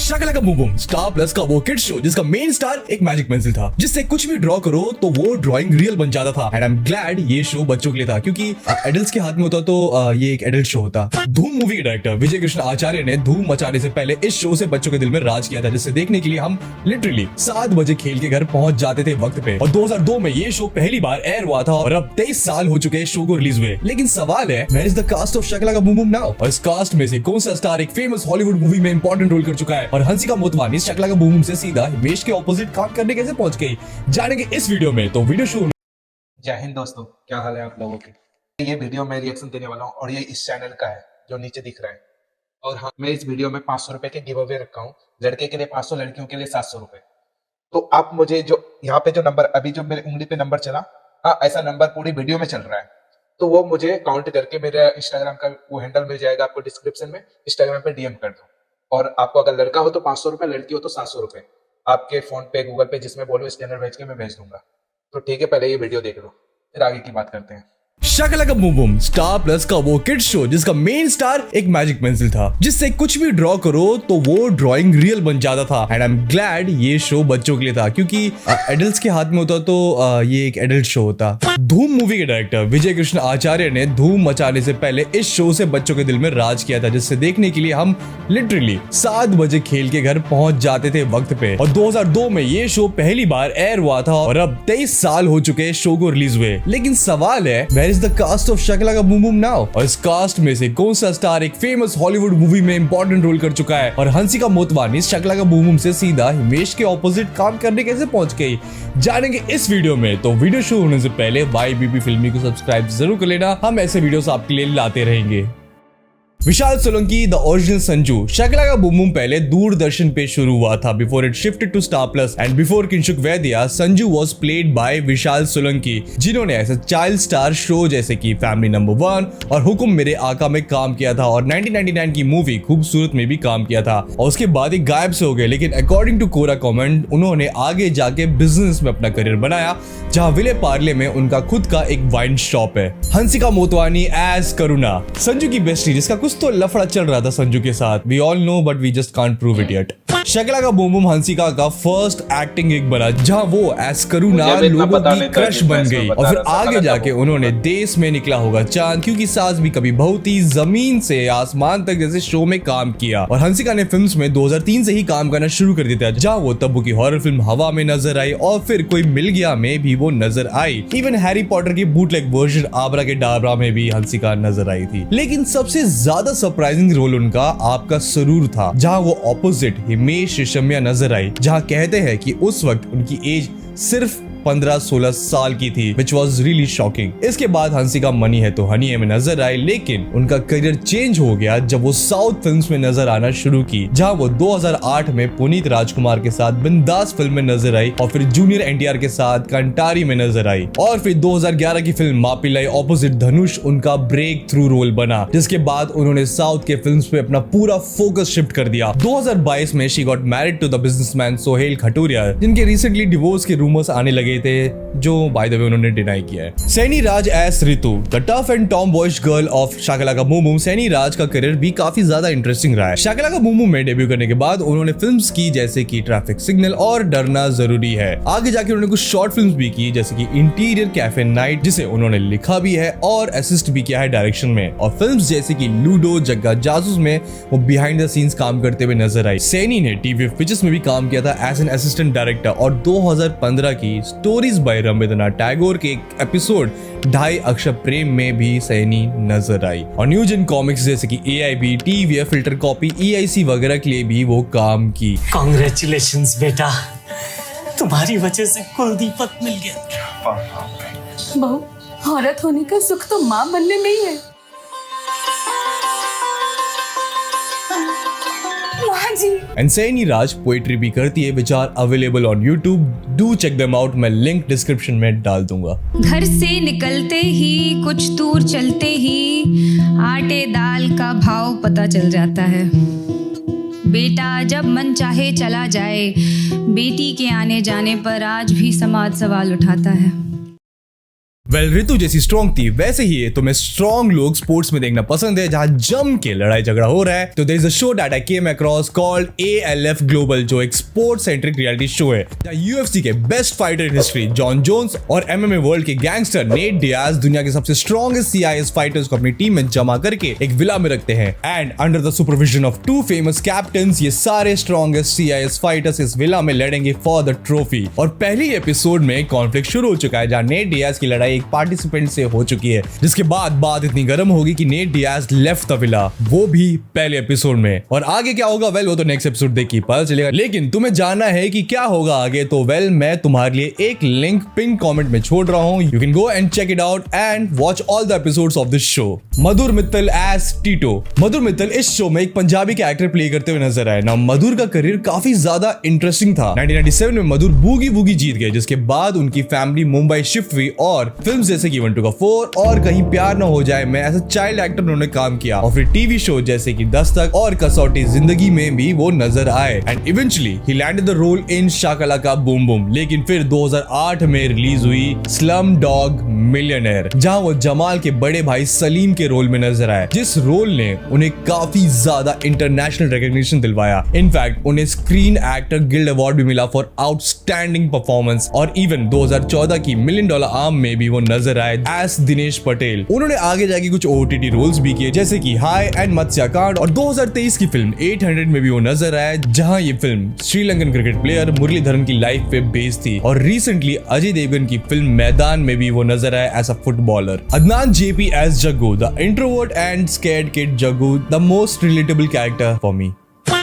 शाका Laka Boom Boom Star Plus का वो kid show जिसका मेन स्टार एक मैजिक पेंसिल था जिससे कुछ भी ड्रॉ करो तो वो ड्राइंग रियल बन जाता था। एंड आई एम ग्लैड ये शो बच्चों के लिए था क्योंकि एडल्ट्स के हाथ में होता तो ये एक एडल्ट शो होता। धूम मूवी के डायरेक्टर विजय कृष्ण आचार्य ने धूम मचाने से पहले इस शो से बच्चों के दिल में राज किया था, जिसे देखने के लिए हम लिटरली 7 बजे खेल के घर पहुंच जाते थे वक्त पे। और 2002 में ये शो पहली बार एयर हुआ था और अब 23 साल हो चुके हैं शो को रिलीज हुए। लेकिन सवाल है, where is the cast of Shaka Laka Boom Boom now? और इस कास्ट में से कौन सा स्टार एक फेमस हॉलीवुड मूवी में इंपॉर्टेंट रोल कर चुका है और हंसिका मोटवानी शाका लाका बूम बूम से सीधा हिमेश के ऑपोजिट काम करने कैसे पहुंच गई, जानेंगे इस वीडियो में। तो वीडियो शुरू। जय हिंद दोस्तों, क्या हाल है आप लोगों के। ये वीडियो में रिएक्शन देने वाला हूँ और ये इस चैनल का है जो नीचे दिख रहा है। और हाँ, मैं इस वीडियो में 500 रुपए के गिव अवे रखा हूँ, लड़के के लिए 500, लड़कियों के लिए 700 रुपए। तो आप मुझे जो यहाँ पे जो नंबर अभी जो मेरे उंगली पे नंबर चला, हाँ ऐसा नंबर पूरी वीडियो में चल रहा है, तो वो मुझे काउंट करके मेरे इंस्टाग्राम का वो हैंडल मिल जाएगा आपको डिस्क्रिप्शन में, इंस्टाग्राम पे डीएम कर दो। और आपको अगर लड़का हो तो 500 रुपए, लड़की हो तो 700 रुपए आपके फोन पे गूगल पे जिसमें बोलो स्कैनर भेज के मैं भेज दूंगा। तो ठीक है, पहले ये वीडियो देख लो फिर आगे की बात करते हैं। शाका लाका बूम बूम स्टार प्लस का वो किड शो जिसका मेन स्टार एक मैजिक पेंसिल था जिससे कुछ भी ड्रॉ करो तो वो ड्राइंग रियल बन जाता था। एंड आई एम ग्लैड ये शो बच्चों के लिए था क्योंकि एडल्ट्स के हाथ में होता तो ये एक एडल्ट शो होता। धूम मूवी के डायरेक्टर विजय कृष्ण आचार्य ने धूम मचाने से पहले इस शो से बच्चों के दिल में राज किया था, जिससे देखने के लिए हम लिटरली 7 बजे खेल के घर पहुंच जाते थे वक्त पे। और 2002 में ये शो पहली बार एयर हुआ था और अब 23 साल हो चुके हैं शो को रिलीज हुए। लेकिन सवाल है, where is the cast of Shaka Laka Boom Boom now? और इस कास्ट में से कौन सा स्टार एक फेमस हॉलीवुड मूवी में इंपॉर्टेंट रोल कर चुका है और हंसिका मोटवानी शाका लाका बूम बूम से सीधा हिमेश के ऑपोजिट काम करने कैसे पहुंच गई, जानेंगे इस वीडियो में। तो वीडियो शुरू होने से पहले YBP फिल्मी को सब्सक्राइब जरूर कर लेना, हम ऐसे वीडियोस आपके लिए लाते रहेंगे। Vishal Solanki the original Sanju. शाका लाका बूम बूम पहले दूरदर्शन पे शुरू हुआ था before it shifted to Star Plus and before Kinshuk Vaidya, Sanju was played by Vishal Solanki, जिन्होंने ऐसे चाइल्ड स्टार शो जैसे कि फैमिली नंबर 1 और हुकुम मेरे आका में काम किया था और 1999 की मूवी खूबसूरत में भी काम किया था और उसके बाद ही गायब से हो गए। लेकिन अकॉर्डिंग टू कोरा कमेंट उन्होंने आगे जाके बिजनेस में अपना करियर बनाया, जहां विले पार्ले में उनका खुद का एक वाइन शॉप है। हंसिका मोटवानी एज करुणा, संजू की बेस्टी जिसका कुछ तो लफड़ा चल रहा था संजू के साथ, we all know but we just can't prove it yet. Shaka Laka Boom Boom Hansika का फर्स्ट एक्टिंग गिग बना जहां वो एज करुणा लोगों की क्रश बन गई और फिर आगे जाके उन्होंने देश में निकला होगा चांद, क्योंकि सास भी कभी बहू थी, जमीन से आसमान तक जैसे शो में काम किया। और हंसिका ने फिल्म्स में 2003 से ही काम करना शुरू कर दिया था, जहां वो तब्बू की हॉरर फिल्म हवा में नजर आई और फिर कोई मिल गया में भी वो नजर आई। इवन हैरी पॉटर की बूटलेग वर्जन आबरा के डाबरा में भी हंसिका नजर आई थी। लेकिन सबसे ज्यादा सरप्राइजिंग रोल उनका आपका सरूर था, जहां वो ऑपोजिट हिमेश रेशमिया नजर आई, जहां कहते हैं कि उस वक्त उनकी एज सिर्फ 15-16 साल की थी, which was really shocking। इसके बाद हंसिका मनी है तो हनी है में नजर आई, लेकिन उनका करियर चेंज हो गया जब वो साउथ फिल्म्स में नजर आना शुरू की, जहां वो 2008 में पुनीत राजकुमार के साथ बिंदास फिल्म में नजर आई और फिर जूनियर एनटीआर के साथ कंटारी में नजर आई और फिर 2011 की फिल्म मापिलाई ऑपोजिट धनुष उनका ब्रेक थ्रू रोल बना, जिसके बाद उन्होंने साउथ के फिल्म्स पे अपना पूरा फोकस शिफ्ट कर दिया। 2022 में she got married to the businessman Sohail Khaturia, जिनके रिसेंटली डिवोर्स के रूमर्स आने लगे थे, जो बाय द वे उन्होंने डिनाई किया है। Saini Raj as Ritu, the tough and tomboys girl of Shaka Laka Boom Boom. Saini Raj का करियर भी काफी ज्यादा इंटरेस्टिंग रहा है। शाका लाका बूम बूम में डेब्यू करने के बाद उन्होंने फिल्म्स की जैसे कि ट्रैफिक सिग्नल और डरना जरूरी है। आगे जाके उन्होंने कुछ शॉर्ट फिल्म्स भी की जैसे कि इंटीरियर कैफे नाइट, जिसे उन्होंने लिखा भी है और असिस्ट भी किया है डायरेक्शन में, और फिल्म्स जैसे कि लूडो, जग्गा जासूस में वो बिहाइंड द सीन्स काम करते हुए नजर आई। सैनी ने टीवी पिक्चर्स में भी काम किया था एज एन असिस्टेंट डायरेक्टर और 2015 की स्टोरीज बाय रविंद्रनाथ टैगोर के एक एपिसोड 2.5 अक्षर प्रेम में भी सैनी नजर आई। और न्यूज इन कॉमिक्स जैसे कि AIB, TVF, filter copy, EIC वगैरह के लिए भी वो काम की। कांग्रेचुलेशंस बेटा, तुम्हारी वजह से कुलदीपक मिल गया। बहू, औरत होने का सुख तो माँ बनने में ही है। एंड सैनी राज पोएट्री भी करती है, which are available on YouTube, do check them out, मैं लिंक डिस्क्रिप्शन में डाल दूंगा। घर से निकलते ही कुछ दूर चलते ही आटे दाल का भाव पता चल जाता है। बेटा जब मन चाहे चला जाए, बेटी के आने जाने पर आज भी समाज सवाल उठाता है। वेल ऋतु जैसी स्ट्रॉन्ग थी वैसे ही तुम्हें स्ट्रॉन्ग लोग स्पोर्ट्स में देखना पसंद है जहां जम के लड़ाई झगड़ा हो रहा है, तो there is a show that I came across called ALF global, जो एक स्पोर्ट सेंट्रिक रियलिटी शो है जहां UFC के best fighter in history Jon Jones और MMA वर्ल्ड के गैंगस्टर नेट डियाज दुनिया के सबसे स्ट्रॉन्गेस्ट CIS फाइटर्स को अपनी टीम में जमा करके एक विला में रखते हैं and under the supervision of 2 famous captains ये सारे स्ट्रॉन्गेस्ट CIS फाइटर्स इस विला में लड़ेंगे फॉर द ट्रॉफी। और पहली एपिसोड में कॉन्फ्लिक्ट शुरू हो चुका है जहां नेट डियाज की लड़ाई एक पार्टिसिपेंट से हो चुकी है, जिसके बाद बात इतनी गर्म होगी कि Nate Diaz left the villa, वो भी पहले एपिसोड में। और आगे क्या होगा वेल वो तो नेक्स्ट एपिसोड देख के पता चलेगा, लेकिन तुम्हें जानना है कि क्या होगा आगे तो वेल मैं तुम्हारे लिए एक लिंक पिन कमेंट में छोड़ रहा हूं, you can go and check it out and watch all the episodes of this show. Madhur Mittal as Tito. Madhur Mittal इस शो में एक पंजाबी कैरेक्टर प्ले करते हुए नजर आए ना। मधुर का करियर काफी ज्यादा इंटरेस्टिंग था। 1997 में मधुर बूगी वूगी जीत गए, जिसके बाद उनकी फैमिली मुंबई शिफ्ट हुई और फिल्म्स जैसे कि 1 2 4 और कहीं प्यार न हो जाए में एज अ चाइल्ड एक्टर उन्होंने काम किया और फिर टीवी शो जैसे कि दस्तक और कसौटी जिंदगी में भी वो नजर आए and eventually he landed the role in Shakalaka Boom Boom. लेकिन फिर 2008 में रिलीज हुई स्लम डॉग मिलियनेयर, जहां वो जमाल के बड़े भाई सलीम के रोल में नजर आए, जिस रोल ने उन्हें काफी ज्यादा इंटरनेशनल रिकॉग्निशन दिलवाया। इनफैक्ट उन्हें स्क्रीन एक्टर गिल्ड अवार्ड भी मिला फॉर आउटस्टैंडिंग परफॉर्मेंस और इवन 2014 की $1 मिलियन आर्म में भी वो नजर आए एज दिनेश पटेल। उन्होंने आगे जाके कुछ OTT रोल्स भी किए जैसे कि हाई एंड मत्स्यकांड और 2023 की फिल्म 800 में भी वो नजर आए, जहां ये film Sri Lankan cricket player Muralitharan की लाइफ पे बेस्ड थी। और रिसेंटली अजय देवगन की फिल्म मैदान में भी वो नजर आए as a footballer. Adnan JP as Jaggu, the introvert and scared kid Jaggu, the most relatable character for me.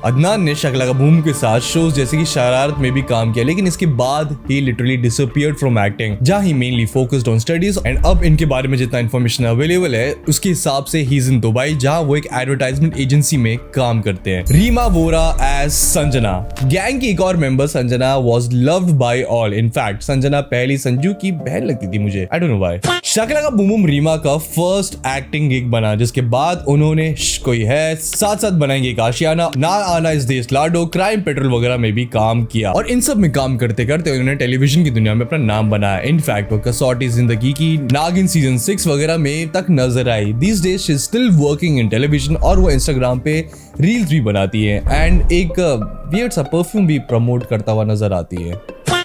Adnan ने शकलाका बूम के साथ शोज जैसे कि शरारत में भी काम किया, लेकिन इसके बाद ही लिटरली डिसअपीयर्ड फ्रॉम एक्टिंग, जहां ही mainly focused on studies and अब इनके बारे में जितना इन्फॉर्मेशन अवेलेबल है उसके हिसाब से ही इज इन दुबई, जहां वो एक एडवर्टाइजमेंट एजेंसी में काम करते हैं। रीमा वोरा एज संजना। गैंग की एक और member Sanjana was loved by all. In fact Sanjana पहली संजू की बहन लगती थी मुझे, I don't know why. Shakalaka Boom Boom Reema का फर्स्ट एक्टिंग गिग बना, जिसके बाद उन्होंने कोई है, साथ साथ बनाएंगे एक आशियाना, ना आना इस देश, लाडो, क्राइम पेट्रोल वगैरह में भी काम किया और इन सब में काम करते करते उन्होंने टेलीविजन की दुनिया में अपना नाम बनाया। इनफैक्ट वो कसौटी जिंदगी की, नागिन सीजन 6 वगैरह में तक नजर आई। These days she is still working in television और वो इंस्टाग्राम पे रील्स भी बनाती है एंड एक वियर्ड सा परफ्यूम भी प्रमोट करता हुआ नजर आती है।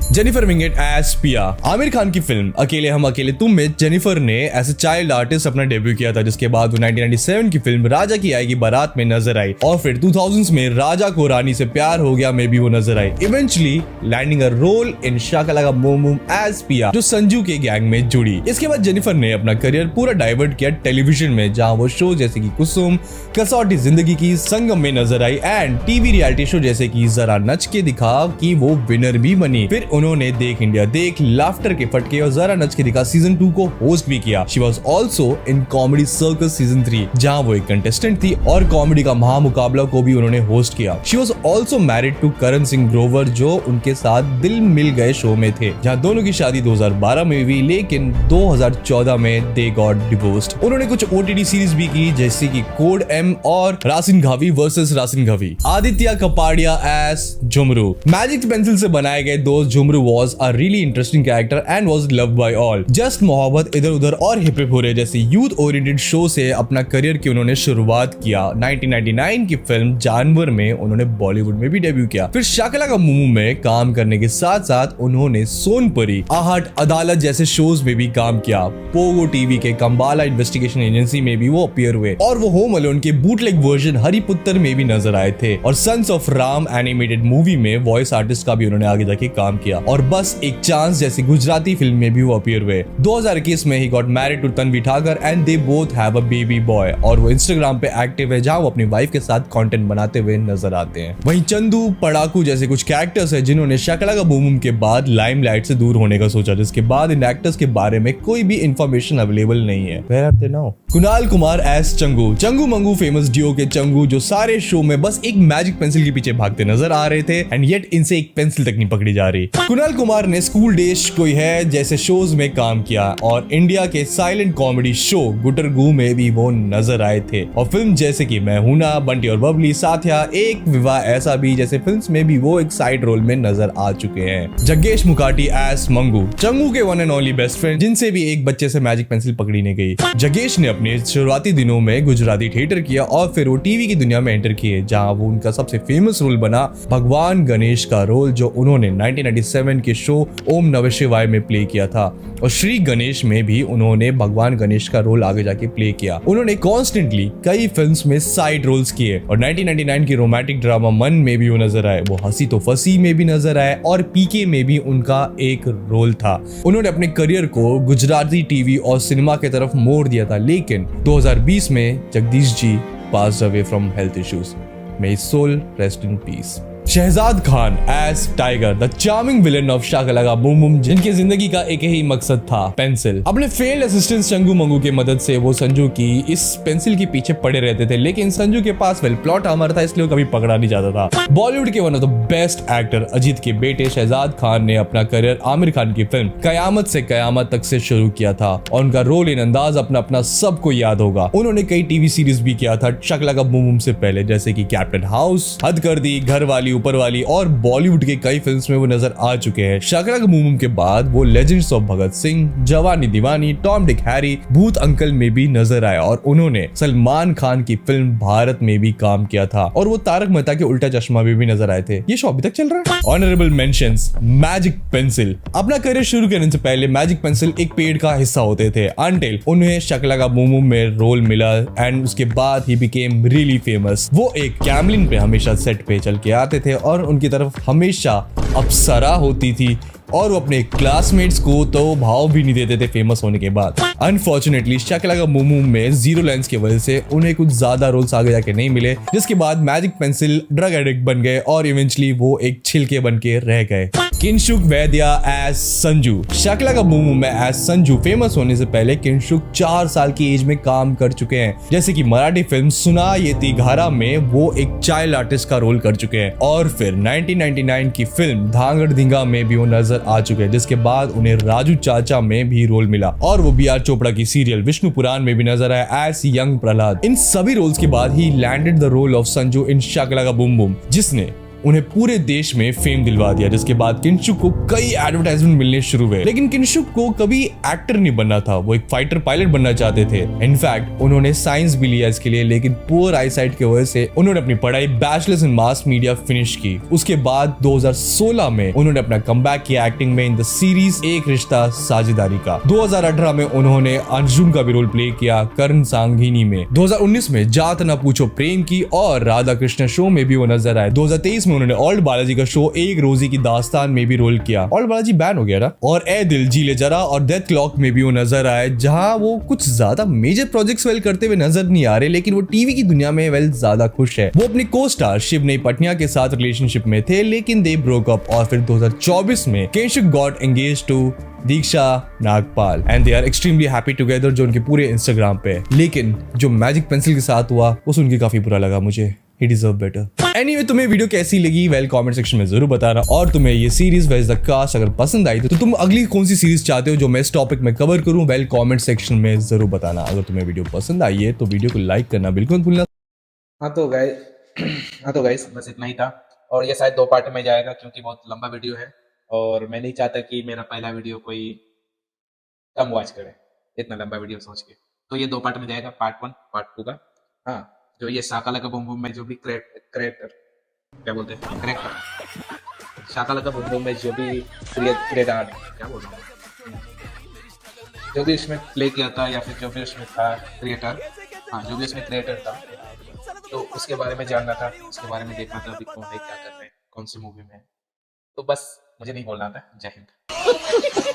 जेनिफर विंगेट एज पिया। आमिर खान की फिल्म अकेले हम अकेले तुम में जेनिफर ने एज ए चाइल्ड आर्टिस्ट अपना डेब्यू किया था, जिसके बाद वो 1997 की फिल्म राजा की आएगी बारात में नजर आई और फिर 2000s में राजा को रानी से प्यार हो गया में भी वो नजर आई, eventually landing a role in Shakalaka Boom Boom as Piya, जो संजू के गैंग में जुड़ी। इसके बाद जेनिफर ने अपना करियर पूरा डाइवर्ट किया टेलीविजन में, जहां वो शो जैसे कि कुसुम, कसौटी जिंदगी की, संगम में नजर आई एंड टीवी रियलिटी शो जैसे कि जरा नच के दिखा कि वो विनर भी बनी। फिर उन्होंने देख इंडिया देख, लाफ्टर के फटके और जरा नच के दिखा सीजन 2 को होस्ट भी किया। She was also in comedy circus season 3, जहां वो एक कंटेस्टेंट थी और कॉमेडी का महामुकाबला को भी उन्होंने होस्ट किया। She was also married to Karan Singh Grover, जो उनके साथ दिल मिल गए शो में थे, जहां दोनों की शादी 2012 में हुई, लेकिन 2014 में दे गॉट डिवोर्स्ड। उन्होंने कुछ OTT सीरीज भी की जैसे कि कोड M और रासिन घावी वर्सेस रासिन घावी। Aditya Kapadia as Jhumru. Magic pencil से बनाए गए दोस्त Jhumru was a really interesting character and was loved by all. Just मोहब्बत, इधर उधर और हिप हिप हो रहे जैसे यूथ ओरिएंटेड शो से अपना करियर की उन्होंने शुरुआत किया। 1999 की फिल्म जानवर में उन्होंने बॉलीवुड में भी डेब्यू किया। फिर शाकालाका बूम बूम में काम करने के साथ साथ उन्होंने सोनपरी, आहट, अदालत जैसे शोज में भी काम किया। पोगो टीवी के कंबाला इन्वेस्टिगेशन एजेंसी में भी वो अपीयर हुए और वो होम अलोन के बूटलेग वर्जन हरिपुत्र में भी नजर आए थे और Sons of Ram animated movie में वॉइस आर्टिस्ट का भी उन्होंने आगे जाके काम किया और बस एक चांस जैसी गुजराती फिल्म में भी वो अपीयर हुए। 2021 में he got married to Tanvi Thakkar and they both have a baby boy और वो इंस्टाग्राम पे एक्टिव है, जहां वो अपनी वाइफ के साथ कंटेंट बनाते हुए नजर आते हैं। वहीं चंदू, पड़ाकू जैसे कुछ कैरेक्टर्स हैं जिन्होंने शाकालाका बूम बूम के बाद लाइमलाइट से दूर होने का सोचा, जिसके बाद इन एक्टर्स के बारे में कोई भी इंफॉर्मेशन अवेलेबल नहीं है। Where are they now? Kunal Kumar as Changu. Changu Mangu famous duo के चंगू, जो सारे शो में बस एक मैजिक पेंसिल के पीछे भागते नजर आ रहे थे एंड येट इनसे एक पेंसिल तक नहीं पकड़ी जा रही। कुणाल कुमार ने स्कूल डेज कोई है जैसे शोज में काम किया और इंडिया के साइलेंट कॉमेडी शो गुटरगू में भी वो नजर आए थे और फिल्म जैसे कि मैं हूं ना, बंटी और बबली, साथिया, एक विवाह ऐसा भी जैसे फिल्म्स में भी वो एक साइड रोल में नजर आ चुके हैं। जग्गेश मुखाटी एस मंगू, चंगू के one and only best friend, जिनसे भी एक बच्चे से मैजिक पेंसिल पकड़ी नहीं गई। जग्गेश ने अपने शुरुआती दिनों में गुजराती थिएटर किया और फिर वो टीवी की दुनिया में एंटर किए, जहां वो उनका सबसे फेमस रोल बना भगवान गणेश का रोल, जो उन्होंने 1997 के शो ओम नमः शिवाय में प्ले किया था। और श्री गणेश में भी उन्होंने भगवान गणेश का रोल आगे जाके प्ले किया। उन्होंने कॉन्स्टेंटली कई फिल्म्स में साइड रोल्स किए और 1999 की रोमांटिक ड्रामा मन में भी वो नजर आए, वो हंसी तो फंसी में भी नजर आए और पीके में भी उनका एक रोल था। उन्होंने अपने करियर को गुजराती टीवी और सिनेमा की तरफ मोड़ दिया था, लेकिन 2020 में Jagdish ji passed away from health issues. May his soul rest in peace. Shehzad Khan as Tiger, the charming villain of Shaka Boom Boom, जिनकी जिंदगी का एक ही मकसद था, पेंसिल। अपने फेल्ड असिस्टेंट चंगू मंगू की मदद से वो संजू की इस पेंसिल के पीछे पड़े रहते थे, लेकिन संजू के पास प्लॉट हमारा था, इसलिए कभी पकड़ा नहीं जाता था। बॉलीवुड के one of the best actor Ajit के बेटे शहजाद खान ने अपना करियर आमिर खान की फिल्म कयामत से कयामत तक से शुरू किया था और उनका रोल इन अंदाज अपना सबको याद होगा। उन्होंने कई टीवी सीरीज भी किया था शकला का बूम बूम से पहले, जैसे कि कैप्टन हाउस, हद कर दी, घर वाली, ऊपर वाली, और बॉलीवुड के कई फिल्म्स में वो नजर आ चुके हैं। शकला का बूम बूम के बाद वो लेजेंड्स ऑफ भगत सिंह, जवानी दीवानी, टॉम डिक हैरी, भूत अंकल में भी नजर आए और उन्होंने सलमान खान की फिल्म भारत में भी काम किया था और वो तारक मेहता के उल्टा चश्मा में भी नजर आए थे। ये शो अभी तक चल रहा है। Honourable mentions, magic pencil. अपना करियर शुरू करने से पहले मैजिक पेंसिल एक पेड़ का हिस्सा होते थे, अनटिल उन्हें शकला का बूम बूम में रोल मिला एंड उसके बाद ही बिकेम रियली फेमस। वो एक कैमलिन पे हमेशा सेट पे चल के आते थे और उनकी तरफ हमेशा अप्सरा होती थी और वो अपने क्लासमेट्स को तो भाव भी नहीं देते थे फेमस होने के बाद। अनफॉर्चुनेटली शकला का बूम बूम में जीरो लाइन्स की वजह से उन्हें कुछ ज्यादा रोल्स आगे जाके नहीं मिले, जिसके बाद मैजिक पेंसिल ड्रग एडिक्ट बन गए और इवेंचुअली वो एक छिलके बन के रह गए। किंशुक वैद्या एज संजू। शकला का बूम बूम में एज संजू फेमस होने से पहले किंशुक 4 साल की एज में काम कर चुके हैं, जैसे कि मराठी फिल्म सुना ये तिघारा में वो एक चाइल्ड आर्टिस्ट का रोल कर चुके हैं और फिर 1999 की फिल्म धांगड़ धिंगा में भी वो नजर आ चुके हैं, जिसके बाद उन्हें राजू चाचा में भी रोल मिला और वो बी आर चोपड़ा की सीरियल विष्णु पुराण में भी नजर आया एज यंग प्रहलाद। इन सभी रोल्स के बाद ही landed the role of Sanju in Shakalaka boom boom, जिसने उन्हें पूरे देश में फेम दिलवा दिया। जिसके बाद किंशुक को कई एडवर्टाइजमेंट मिलने शुरू हुए, लेकिन किंशुक को कभी एक्टर नहीं बनना था, वो एक फाइटर पायलट बनना चाहते थे। इनफैक्ट उन्होंने साइंस भी लिया इसके लिए, लेकिन पुअर आईसाइट की वजह से उन्होंने अपनी पढ़ाई bachelors in mass media finish की। उसके बाद 2016 में उन्होंने अपना कमबैक किया एक्टिंग में इन द सीरीज एक रिश्ता साझेदारी का। 2018 में उन्होंने अर्जुन का भी रोल प्ले किया कर्ण सांघिनी में। 2019 में जात न पूछो प्रेम की और राधा कृष्ण शो में भी वो नजर आए। 2023 में उन्होंने ओल्ड बालाजी का शो एक रोजी की दास्तान में भी रोल किया। ओल्ड बालाजी बैन हो गया ना। और ए दिल जी ले जरा और डेथ क्लॉक में भी वो नजर आए, जहां वो कुछ ज्यादा मेजर प्रोजेक्ट्स करते हुए नजर नहीं आ रहे, लेकिन वो टीवी की दुनिया में ज्यादा खुश है। वो अपनी को स्टार शिवनी पटनिया के साथ रिलेशनशिप में थे, लेकिन दे ब्रोक अप और फिर 2024 में Kinshuk got engage to Diksha Nagpal and they are extremely happy together, जो उनके पूरे इंस्टाग्राम पे। लेकिन जो मैजिक पेंसिल के साथ हुआ वो सुन के काफी बुरा लगा मुझे। He deserve better. Anyway, तुम्हें वीडियो कैसी लगी कमेंट सेक्शन में जरूर बताना और तुम्हें ये सीरीज वेज द कास्ट अगर पसंद आई तो तुम अगली कौन सी सीरीज चाहते हो जो मैं इस टॉपिक में कवर करूं कमेंट सेक्शन में जरूर बताना। अगर तुम्हें वीडियो पसंद आई है तो वीडियो को लाइक करना बिल्कुल मत भूलना। हाँ तो गाइस बस इतना ही था और ये शायद 2 पार्ट में जाएगा क्योंकि बहुत लंबा वीडियो है और मैं नहीं चाहता कि मेरा पहला वीडियो कोई कम वॉच करे इतना लंबा वीडियो सोच के। तो ये 2 पार्ट में जाएगा, पार्ट 1 पार्ट 2 का। हाँ, जो ये शाकाला का बूम बूम में जो भी करेक्टर क्या बोलते हैं, करेक्टर शाकाला का बूम बूम में जो भी क्रिएटर क्या बोल रहा हूँ, जो भी इसमें प्ले किया था या फिर जो भी उसमें था क्रिएटर, हाँ जो भी उसमें क्रिएटर था, तो उसके बारे में जानना था, उसके बारे में देखना था अभी कौन है, क्या कर रहे हैं, कौन सी मूवी में है। तो बस मुझे नहीं बोलना था। जय हिंद।